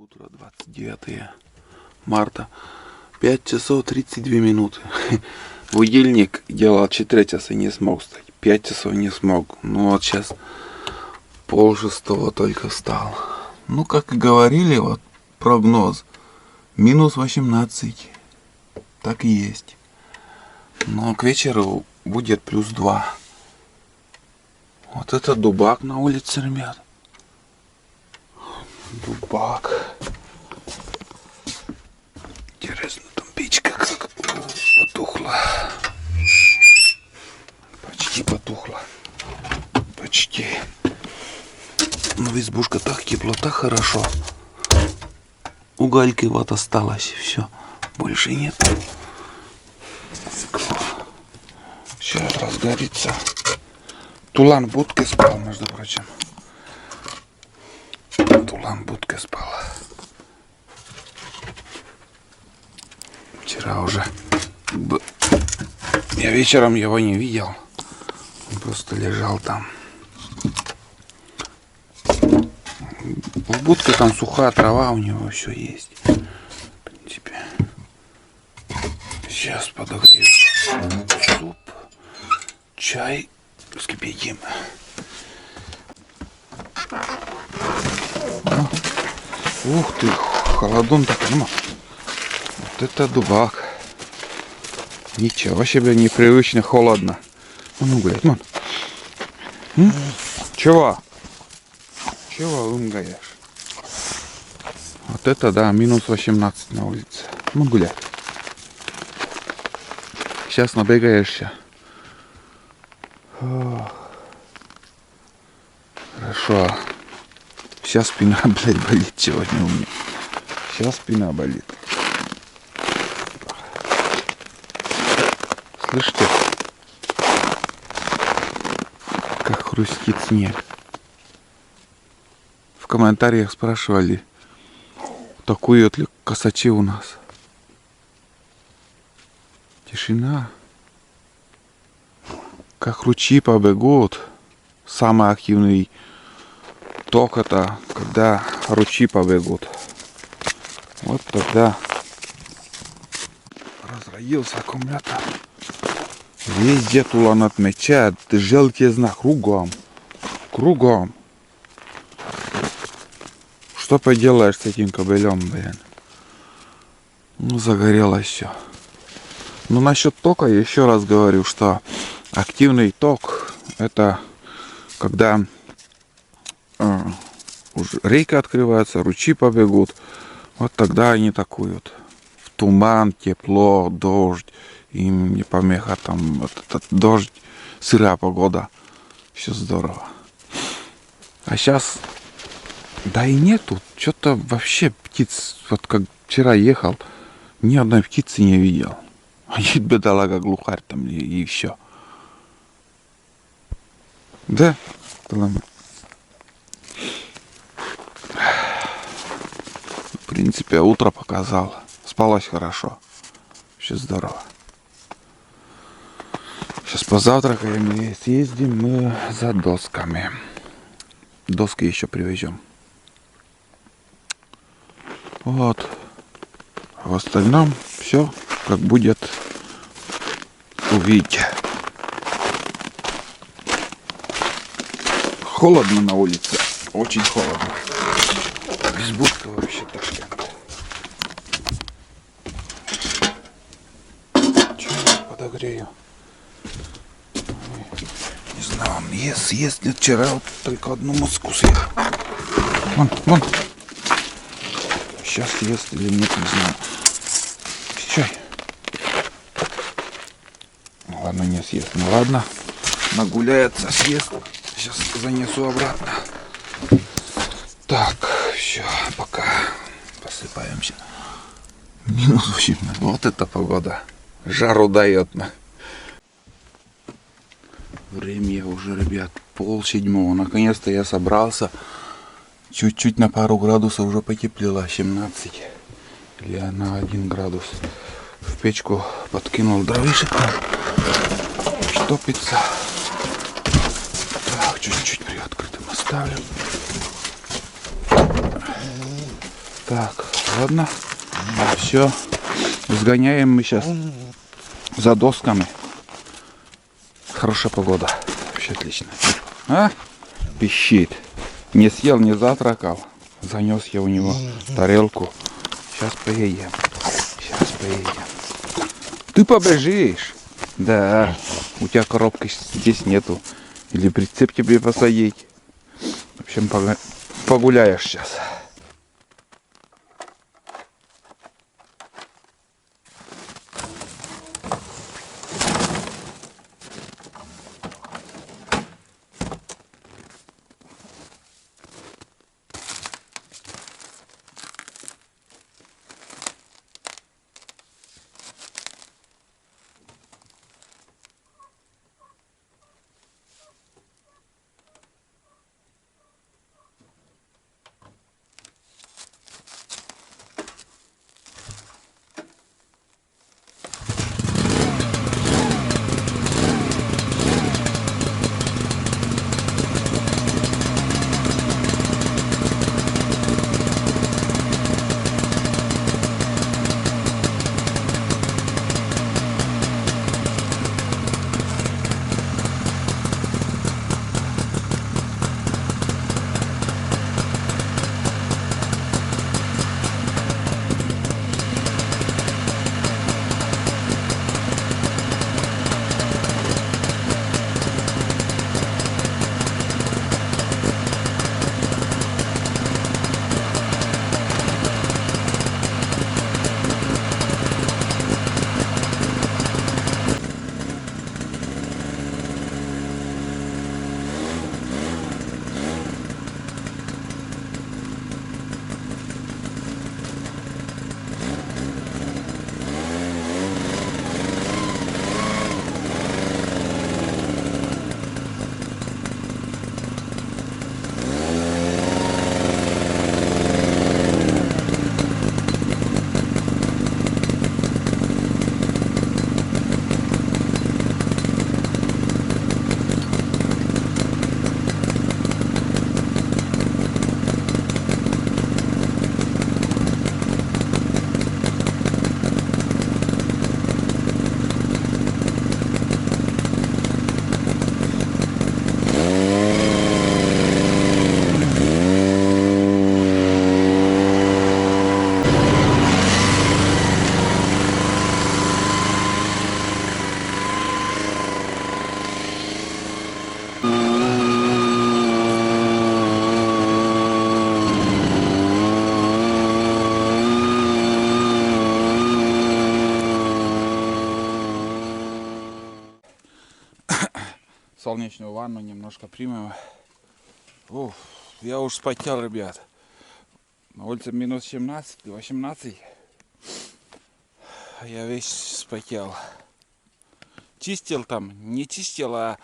Утро 29 марта, 5 часов 32 минуты. Будильник делал 4 часа, не смог встать. 5 часов не смог. Ну вот сейчас 5:30 только встал. Ну, как и говорили, вот прогноз. Минус 18. Так и есть. Но к вечеру будет +2. Вот это дубак на улице, ребят. Дубак. Интересно, там печка как потухла. Почти потухла. Почти. Но избушка так тепло, так хорошо. Угольки вот осталось. Все. Больше нет. Сейчас разгорится. Тулан в будке спал, между прочим. Тулан в будке спал. Вчера уже... Я вечером его не видел. Он просто лежал там. В будке там сухая трава у него все есть. В принципе. Сейчас подогрею суп, чай, вскипятим. Ух ты, холодон так, ну. Вот это дубак. Ничего себе, непривычно холодно. Ну, гулять, ну. Чего? Чего умгаешь? Вот это да, минус 18 на улице. Ну, гулять. Сейчас набегаешься. Хорошо. Вся спина, блядь, болит сегодня у меня. Вся спина болит. Слышите? Как хрустит снег. В комментариях спрашивали, такуют ли косачи у нас. Тишина. Как ручьи побегут. Самый активный ток это, когда ручьи побегут. Вот тогда разроился аккумулятор. Везде Тулан отмечает желтизна кругом. Кругом. Что поделаешь с этим кабелем, блин? Ну, загорелось все. Ну, насчет тока я еще раз говорю, что активный ток это когда уже рейка открывается, ручьи побегут. Вот тогда они такуют. В туман, тепло, дождь. Им не помеха там вот этот дождь, сырая погода. Все здорово. А сейчас, да и нету. Что-то вообще птиц, вот как вчера ехал, ни одной птицы не видел. А есть бедолага глухарь там и все. Да? В принципе, утро показал. Спалось хорошо. Все здорово. Сейчас позавтракаем и съездим мы за досками. Доски еще привезем. Вот. В остальном все как будет, увидите. Холодно на улице. Очень холодно. Избушка вообще ташкент. Че я подогрею? Не знаю, он ест. Вчера вот только одну моску съел. Вон. Сейчас ест или нет, не знаю. Чай. Ладно, не съест. Ну ладно. Нагуляется, съест. Сейчас занесу обратно. Так, все, пока посыпаемся. Минус 18. Вот это погода. Жару дает. Время уже, ребят, 6:30. Наконец-то я собрался. Чуть-чуть на пару градусов уже потеплело. 17. Или на 1 градус. В печку подкинул дровишек. Штопится. Так, чуть-чуть приоткрытым оставлю. Так, ладно. Все. Сгоняем мы сейчас за досками. Хорошая погода. Вообще отлично. А? Пищит. Не съел, не завтракал. Занес я у него тарелку. Сейчас поедем. Сейчас поедем. Ты побежишь? Да. У тебя коробки здесь нету. Или прицеп тебе посадить. В общем, погуляешь сейчас. Солнечную ванну немножко примем. Уф, я уж спотел, ребят. На улице минус 17, 18. Я весь спотел. Чистил там, не чистил, а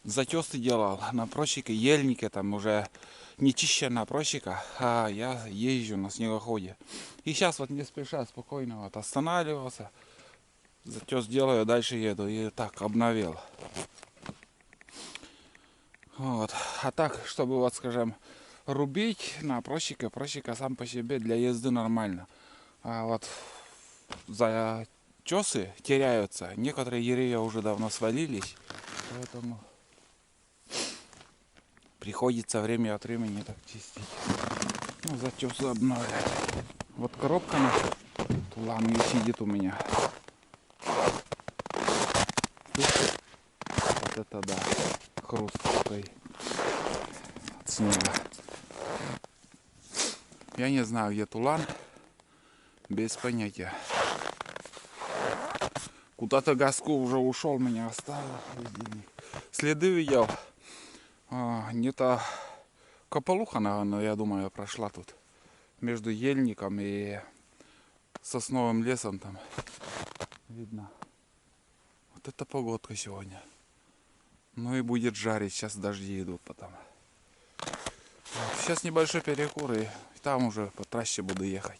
затесты делал на просеке, ельнике там уже не чищена просека, а я езжу на снегоходе. И сейчас вот не спеша, спокойно вот останавливался, затес делаю, дальше еду и так обновил. Вот. А так, чтобы вот, скажем, рубить на просека сам по себе для езды нормально. А вот затесы теряются. Некоторые деревья уже давно свалились, поэтому приходится время от времени так чистить. Ну, затесы обновлять. Вот коробка наша, тулан не сидит у меня. Вот это да, хруст такой от снега. Я не знаю, где тулан, без понятия. Куда-то газку уже ушел, меня оставил. Следы видел. Где-то кополуха, наверное, я думаю, прошла тут. Между ельником и сосновым лесом там видно. Вот это погодка сегодня. Ну и будет жарить. Сейчас дожди идут потом. Сейчас небольшой перекур и там уже по трассе буду ехать.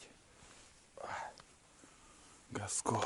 Газку.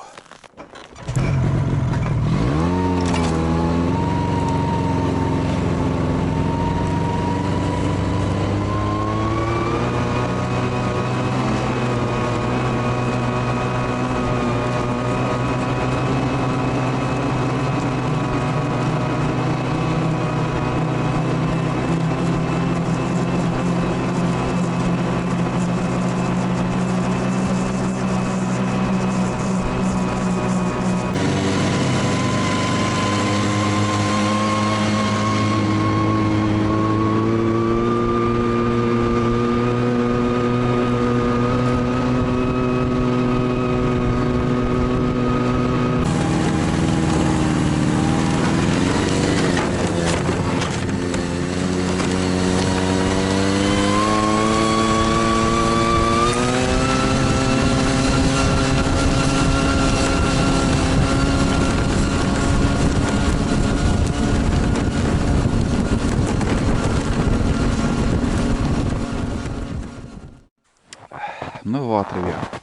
Ну вот, ребят.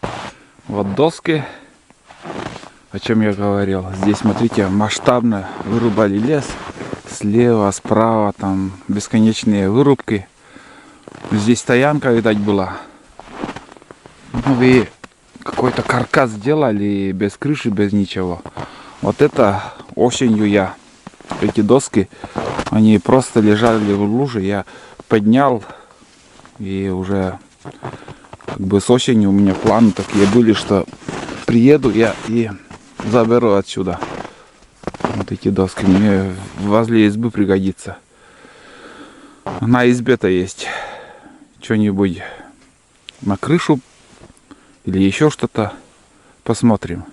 Вот доски, о чем я говорил. Здесь, смотрите, масштабно вырубали лес. Слева, справа, там бесконечные вырубки. Здесь стоянка, видать, была. Ну и какой-то каркас сделали без крыши, без ничего. Вот это осенью эти доски, они просто лежали в луже. Я поднял и уже как бы с осенью у меня планы такие были, что приеду я и заберу отсюда вот эти доски. Мне возле избы пригодится. На избе-то есть что-нибудь на крышу или еще что-то. Посмотрим.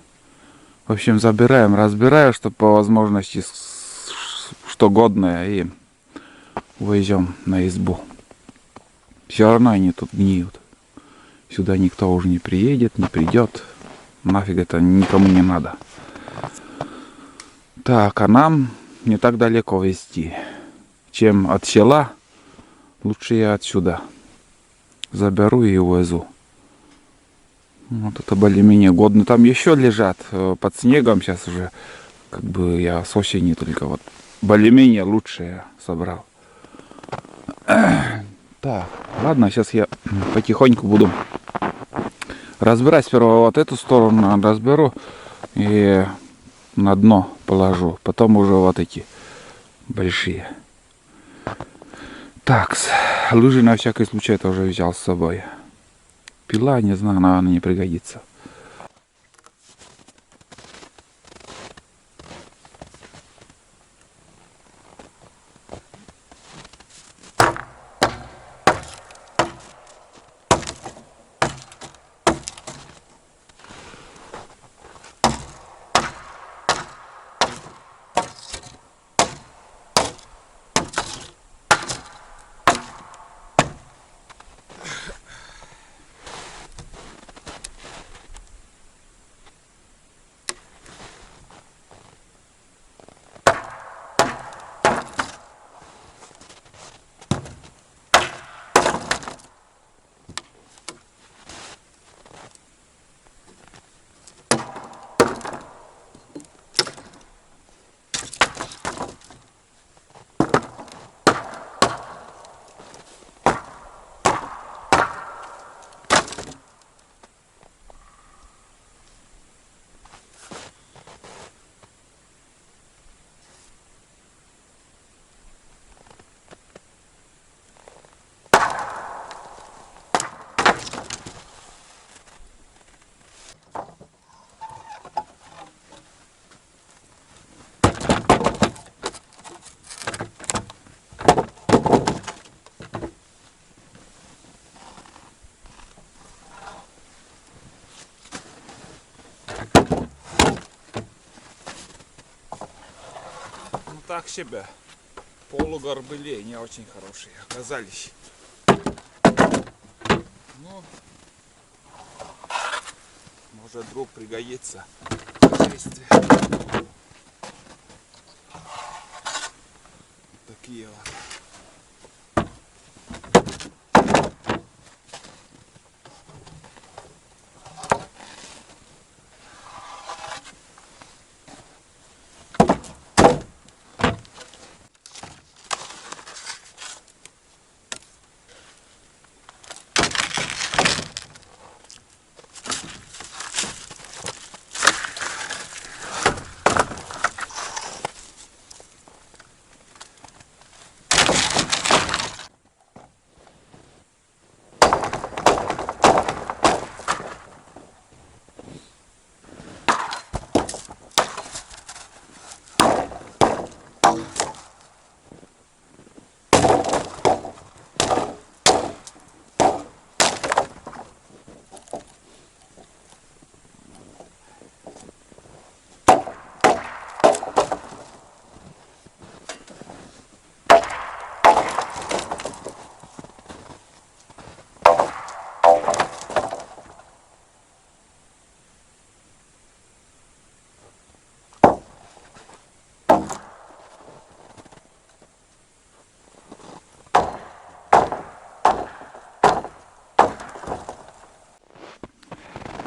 В общем, забираем, разбираю, чтобы по возможности что годное, и увезем на избу. Все равно они тут гниют. Сюда никто уже не приедет, не придет. Нафиг это никому не надо. Так, а нам не так далеко везти, чем от села. Лучше я отсюда заберу и увезу. Вот это более-менее годно. Там еще лежат под снегом. Сейчас уже как бы я с осени только вот более-менее лучшее собрал. Так, ладно, сейчас я потихоньку буду разбирать. Сперва вот эту сторону разберу и на дно положу. Потом уже вот эти большие. Так, лыжи на всякий случай тоже взял с собой. Пила, не знаю, наверное, не пригодится. Так себе. Полугорбыли не очень хорошие оказались. Ну, может, вдруг пригодится в хозяйстве. Такие вот.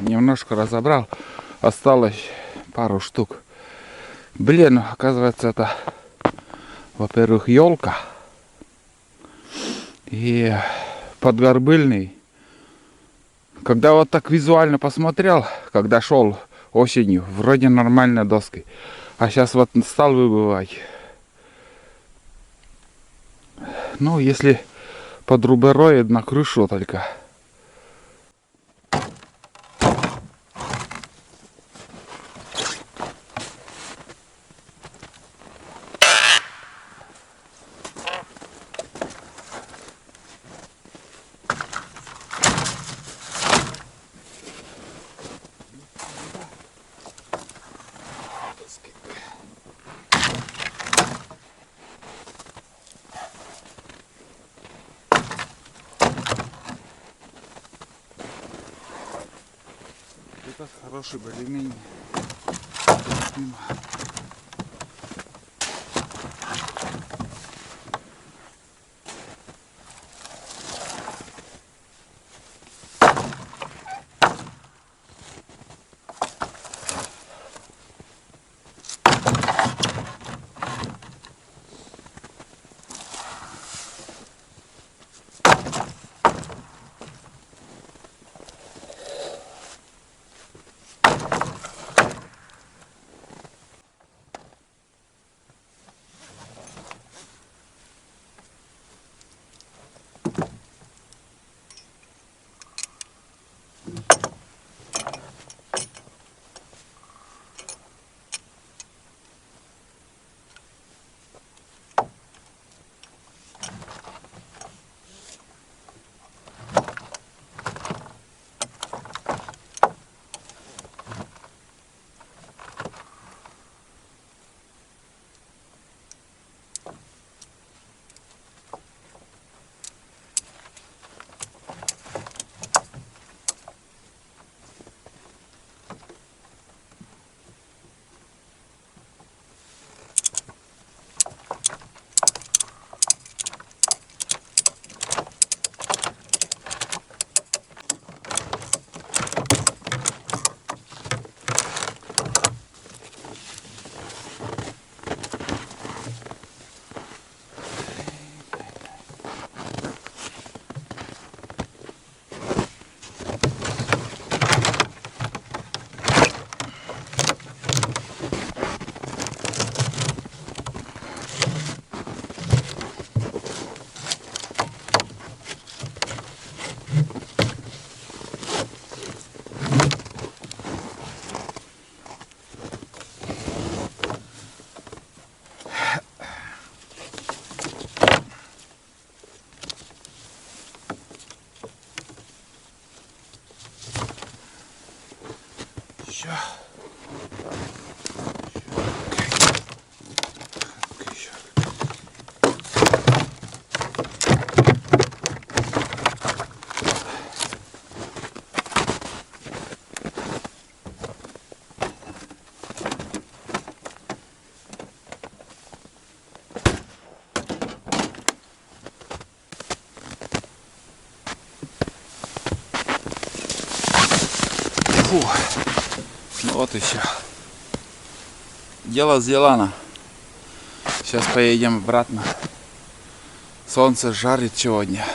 немножко разобрал. Осталось пару штук. Блин, оказывается, это, во-первых, елка. И подгорбыльный. Когда вот так визуально посмотрел, когда шел осенью, вроде нормальной доской. А сейчас вот стал выбывать. Ну, если под рубероид на крышу только. Это хороший более-менее. Фу. Ну вот и все. Дело сделано. Сейчас поедем обратно. Солнце жарит сегодня.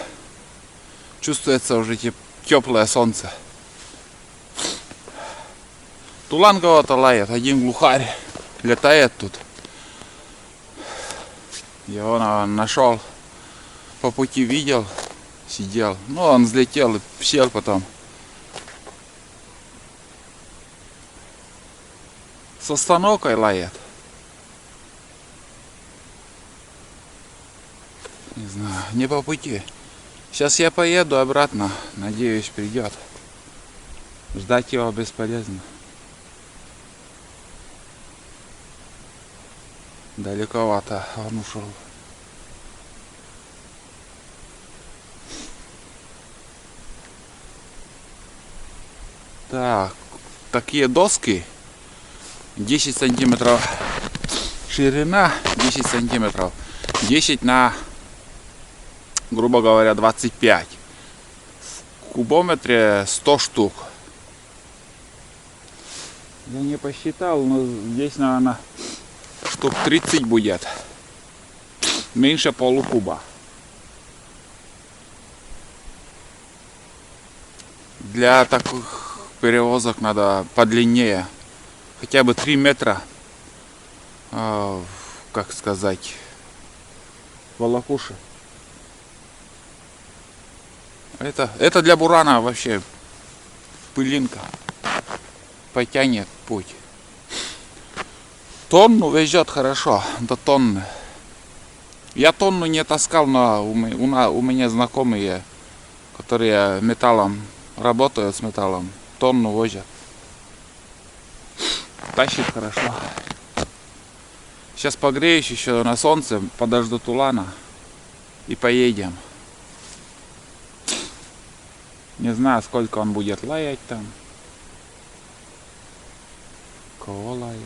Чувствуется уже теплое солнце. Тулан кого-то лает. Один глухарь летает тут. Его нашел. По пути видел. Сидел. Ну, он взлетел и сел потом. С остановкой лает. Не знаю, не по пути. Сейчас я поеду обратно. Надеюсь, придет. Ждать его бесполезно. Далековато он ушел. Так, такие доски. 10 сантиметров ширина, 10 сантиметров, 10 на, грубо говоря, 25. В кубометре 100 штук. Я не посчитал, но здесь, наверное, штук 30 будет. Меньше полукуба. Для таких перевозок надо подлиннее. Хотя бы 3 метра. Как сказать, волокуши. Это для бурана вообще пылинка. Потянет путь. Тонну везет хорошо, до тонны. Я тонну не таскал, но у меня знакомые, которые металлом работают, с металлом, тонну возят. Тащит хорошо. Сейчас погреюсь еще на солнце, подожду тулана и поедем. Не знаю, сколько он будет лаять там. Кого лает?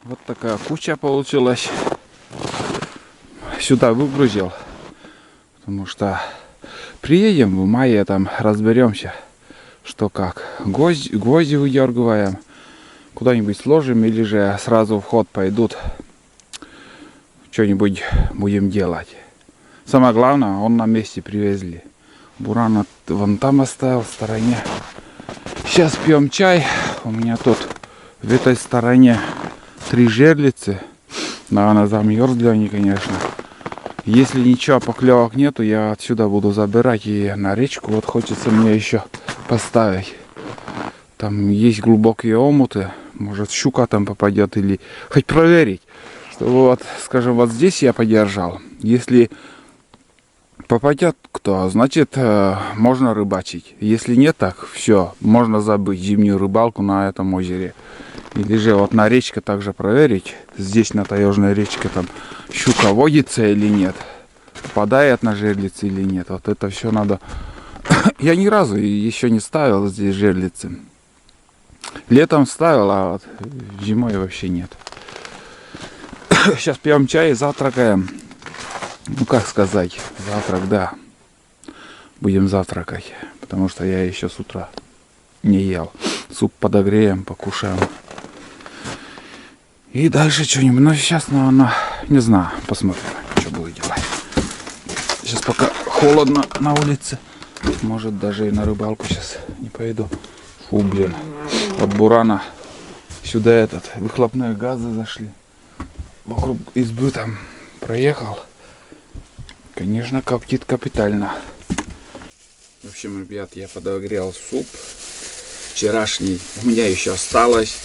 Вот такая куча получилась. Сюда выгрузил. Потому что приедем в мае, там разберемся, что как. Гвозди выдергиваем, куда-нибудь сложим или же сразу в ход пойдут. Что-нибудь будем делать. Самое главное, он на месте привезли. Буран вон там оставил в стороне. Сейчас пьем чай. У меня тут в этой стороне 3 жерлицы. Наверное, замерзли они, конечно. Если ничего, поклевок нету, я отсюда буду забирать и на речку. Вот хочется мне еще поставить. Там есть глубокие омуты. Может, щука там попадет или хоть проверить. Что вот, скажем, вот здесь я подержал. Если Попадет кто, значит, можно рыбачить. Если нет, так все, можно забыть зимнюю рыбалку на этом озере. Или же вот на речке также проверить, здесь на Таежной речке там щука водится или нет, попадает на жерлицы или нет. Вот это все надо. Я ни разу еще не ставил здесь жерлицы. Летом ставил, а вот зимой вообще нет. Сейчас пьем чай и завтракаем. Ну как сказать, завтрак, да. Будем завтракать, потому что я еще с утра не ел. Суп подогреем, покушаем. И дальше что-нибудь. Но сейчас, наверное, не знаю, посмотрим, что буду делать. Сейчас пока холодно на улице. Может, даже и на рыбалку сейчас не пойду. Фу, блин. От бурана сюда выхлопные газы зашли. Вокруг избы там проехал. Конечно, коптит капитально. В общем, ребят, я подогрел суп. Вчерашний у меня еще осталось.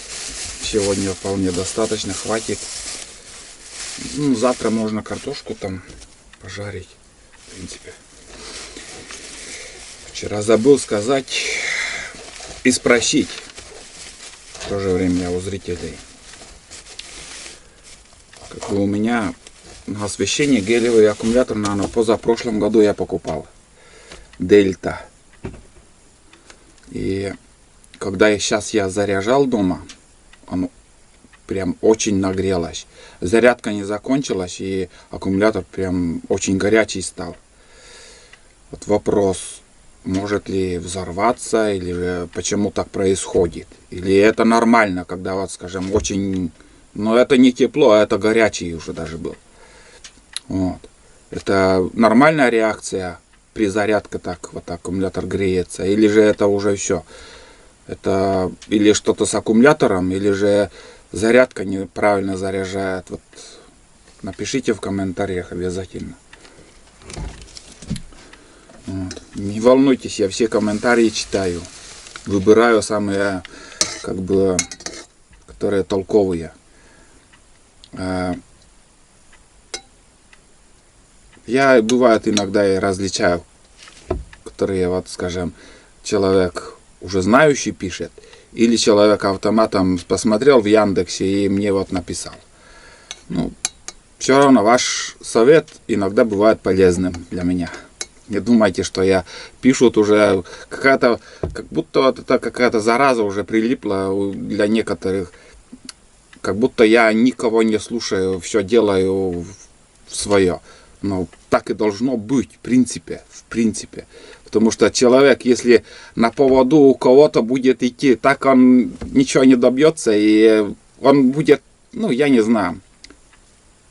Сегодня вполне достаточно, хватит. Ну, завтра можно картошку там пожарить, в принципе. Вчера забыл сказать и спросить в то же время у зрителей. Как бы у меня на освещение гелевый аккумулятор, наверное, позапрошлом году я покупал. Дельта. И когда сейчас я заряжал дома, оно прям очень нагрелось. Зарядка не закончилась, и аккумулятор прям очень горячий стал. Вот вопрос, может ли взорваться, или же почему так происходит. Или это нормально, когда вот, скажем, очень... Но это не тепло, а это горячий уже даже был. Вот. Это нормальная реакция при зарядке, так вот аккумулятор греется. Или же это уже все. Это или что-то с аккумулятором, или же зарядка неправильно заряжает. Вот. Напишите в комментариях обязательно. Вот. Не волнуйтесь, я все комментарии читаю. Выбираю самые, как бы, которые толковые. Я, бывает, иногда и различаю, которые, вот, скажем, человек уже знающий пишет, или человек автоматом посмотрел в Яндексе и мне вот написал. Ну, все равно ваш совет иногда бывает полезным для меня. Не думайте, что я пишут уже какая-то, как будто вот это какая-то зараза уже прилипла для некоторых. Как будто я никого не слушаю, все делаю свое. Но так и должно быть, в принципе. Потому что человек, если на поводу у кого-то будет идти, так он ничего не добьется, и он будет, ну, я не знаю.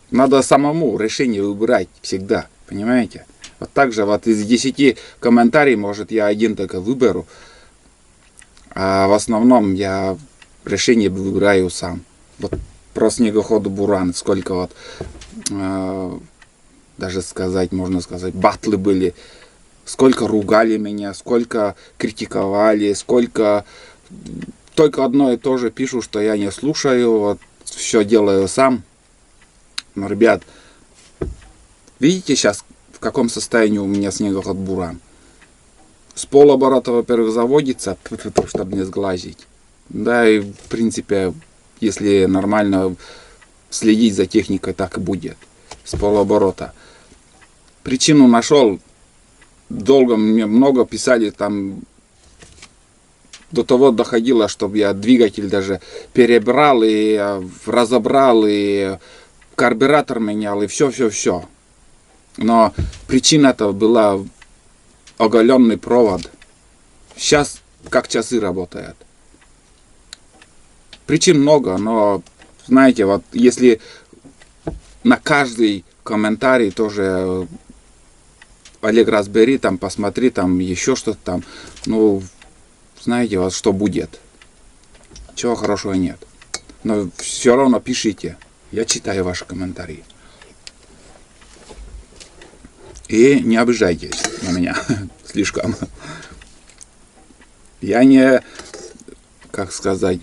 Надо самому решение выбирать всегда, понимаете? Вот так же вот из 10 комментариев, может, я один только выберу, а в основном я решение выбираю сам. Вот про снегоход Буран, сколько вот, даже сказать, можно сказать, батлы были, сколько ругали меня, сколько критиковали, сколько только одно и то же пишут, что я не слушаю, вот все делаю сам. Но, ребят, видите сейчас, в каком состоянии у меня снегоход Буран? С полоборота, во-первых, заводится, чтобы не сглазить. Да, и в принципе, если нормально следить за техникой, так и будет. С полуоборота. Причину нашел. Долго мне много писали там. До того доходило, чтобы я двигатель даже перебрал и разобрал, и карбюратор менял, и все. Но причина-то была оголенный провод. Сейчас как часы работают. Причин много, но, знаете, вот если на каждый комментарий тоже Олег, разбери, там, посмотри, там, еще что-то там, ну, знаете, вот что будет. Чего хорошего нет. Но все равно пишите. Я читаю ваши комментарии. И не обижайтесь на меня слишком. Я не, как сказать,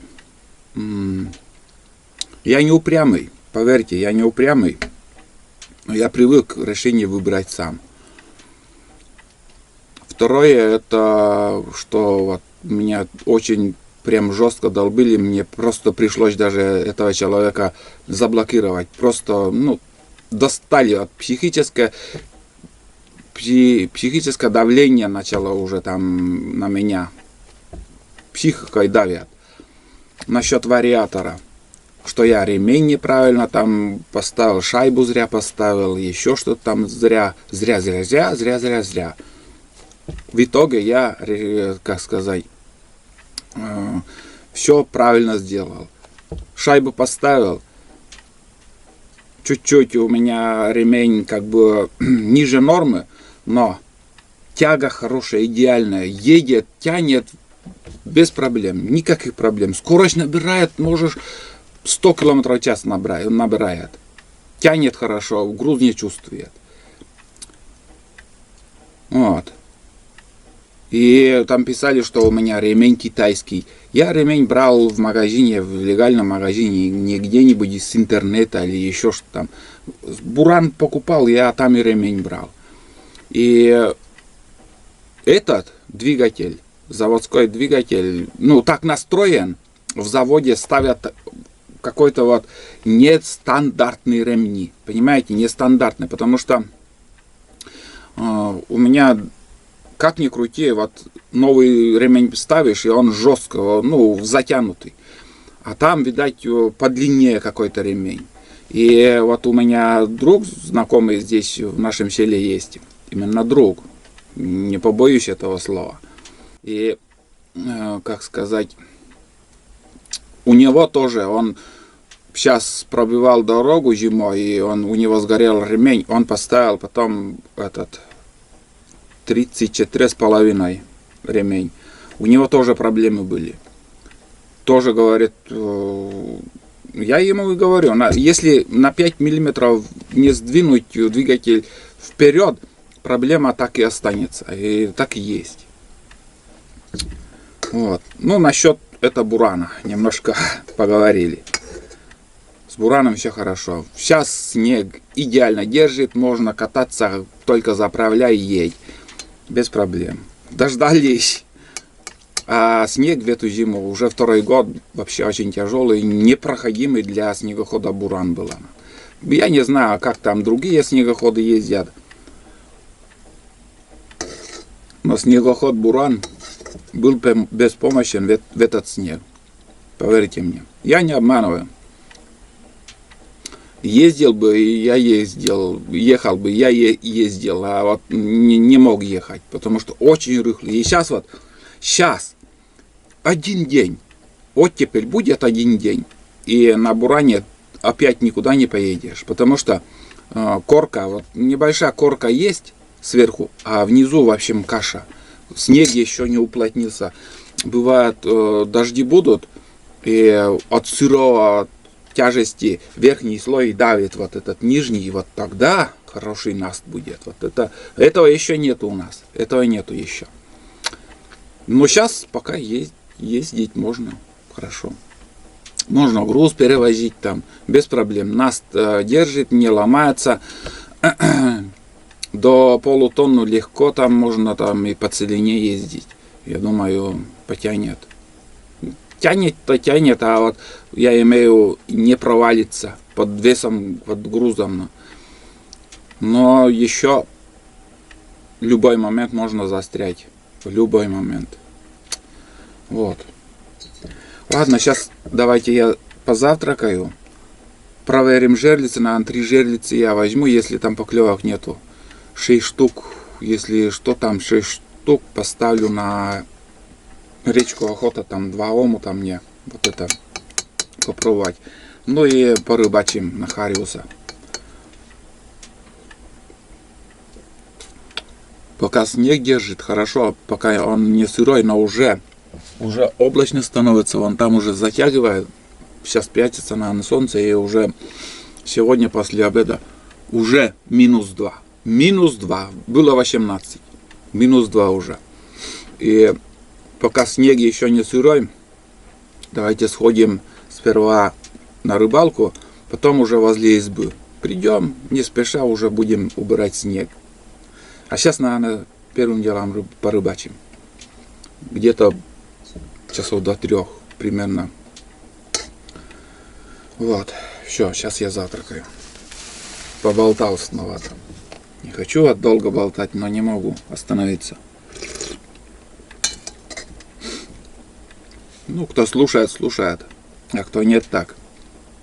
я не упрямый, поверьте, я не упрямый, но я привык решение выбирать сам. второе, это что вот меня очень прям жестко долбили, мне просто пришлось даже этого человека заблокировать. Просто, ну, достали от психическое давление начало уже там на меня. Психикой давят. Насчет вариатора. Что я ремень неправильно там поставил, шайбу зря поставил, еще что-то там зря. В итоге я, как сказать, все правильно сделал. Шайбу поставил. Чуть-чуть у меня ремень как бы ниже нормы, но тяга хорошая, идеальная. Едет, тянет без проблем, никаких проблем. Скорость набирает, можешь 100 км в час набирает. Тянет хорошо, груз не чувствует. Вот. И там писали, что у меня ремень китайский. Я ремень брал в магазине, в легальном магазине, не где-нибудь с интернета или еще что там. Буран покупал, я там и ремень брал. И этот двигатель, заводской двигатель, ну так настроен, в заводе ставят какой-то вот нестандартный ремни. Понимаете, нестандартный, потому что у меня, как ни крути, вот новый ремень ставишь, и он жестко, ну, затянутый. А там, видать, подлиннее какой-то ремень. И вот у меня друг знакомый здесь в нашем селе есть. Именно друг. Не побоюсь этого слова. И, как сказать, у него тоже, он сейчас пробивал дорогу зимой, и у него сгорел ремень, он поставил потом этот 34,5 ремень. У него тоже проблемы были. Тоже говорит, я ему и говорю, если на 5 миллиметров не сдвинуть двигатель вперед, проблема так и останется. И так и есть. Вот. Ну, насчет это бурана. Немножко поговорили. С бураном все хорошо. Сейчас снег идеально держит. Можно кататься, только заправляй и едь. Без проблем. Дождались. А снег в эту зиму уже второй год вообще очень тяжелый, непроходимый для снегохода буран был. Я не знаю, как там другие снегоходы ездят. Но снегоход буран был беспомощен в этот снег. Поверьте мне. Я не обманываю. Ездил бы, я ездил, ехал бы, я ездил, а вот не мог ехать, потому что очень рыхлый. И сейчас вот, один день, оттепель будет один день, и на буране опять никуда не поедешь, потому что корка, вот небольшая корка есть сверху, а внизу, в общем, каша. Снег еще не уплотнился. Бывает, дожди будут, и от сырого тяжести верхний слой давит вот этот нижний, и вот тогда хороший наст будет. Вот этого еще нету у нас. Этого нету еще. Но сейчас пока ездить можно хорошо. Можно груз перевозить там без проблем. Наст держит, не ломается. До полутонны легко там можно там и по целине ездить. Я думаю, потянет. Тянет-то тянет, а вот я имею не провалиться под весом, под грузом. Но еще любой момент можно застрять. В любой момент. Вот. Ладно, сейчас давайте я позавтракаю. Проверим жерлицы. На 3 жерлицы я возьму, если там поклевок нету. 6 штук. Если что там 6 штук, поставлю на речку Охота, там 2 омута мне вот это попробовать. Ну и порыбачим на хариуса. Пока снег держит, хорошо, пока он не сырой, но уже облачно становится, он там уже затягивает. Сейчас пятится на солнце, и уже сегодня после обеда уже -2. -2. Было 18. -2 уже. И пока снег еще не сырой, давайте сходим сперва на рыбалку, потом уже возле избы. Придем, не спеша уже будем убирать снег. А сейчас, наверное, первым делом порыбачим. Где-то часов до 3 примерно. Вот. Все, сейчас я завтракаю. Поболтал снова там. Не хочу вот долго болтать, но не могу остановиться. Ну, кто слушает, слушает. А кто нет, так.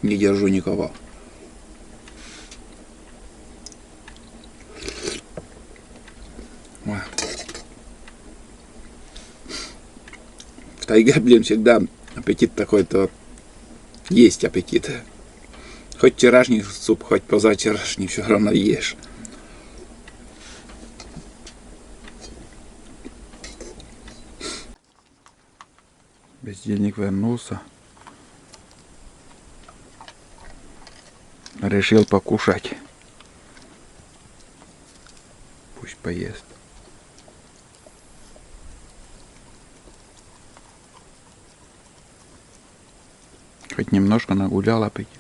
Не держу никого. Ой. В тайге, блин, всегда аппетит такой-то вот. Есть аппетит. Хоть вчерашний суп, хоть позавчерашний, все равно ешь. Бездельник вернулся. Решил покушать. Пусть поест. Хоть немножко нагулял аппетит.